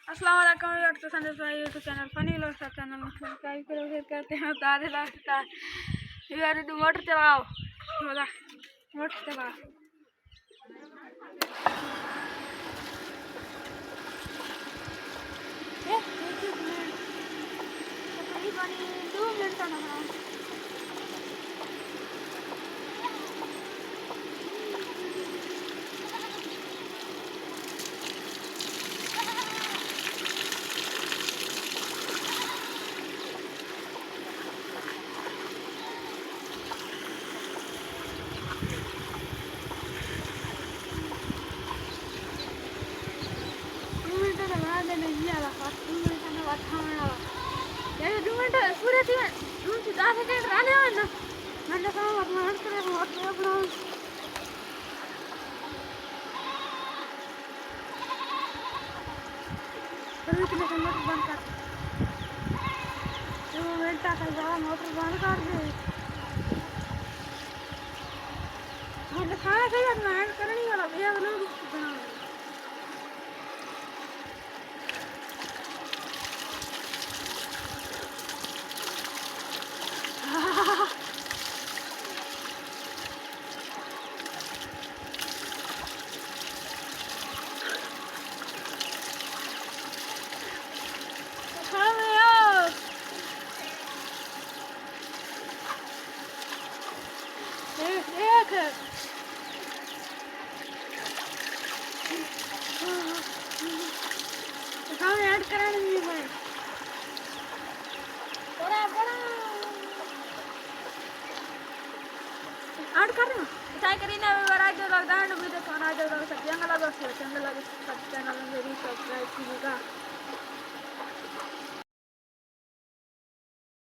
अस्सलाम वालेकुम डॉक्टर संदेश भाई यूट्यूब चैनल फनी लोग सब चैनल में सब्सक्राइब करो फिर करते हैं तारे लास्ट तार यार तू मोटर चलाओ बोला मोटर चलाओ ये तकरीबन 2 मिनट ना नहीं आला 2 मिनट में बात खाना यार 2 मिनट पूरे दिन 2 से 10 सेकंड रहने वाले ना मैंने कहा अपना हट करे अपना फिर इतने से मोटर बंद कर 2 मिनट तक मोटर बंद कर दे मैंने खाना चाहिए अपना हट करने वाला भैया लोग बना एक सामने ऐड कराने नहीं भाई बड़ा बड़ा ऐड कर ना ट्राई करीना वराय जो लग दांड भी तो खाना जो लग सब जंगल लगा सब चैनल में सब्सक्राइब कीजिएगा।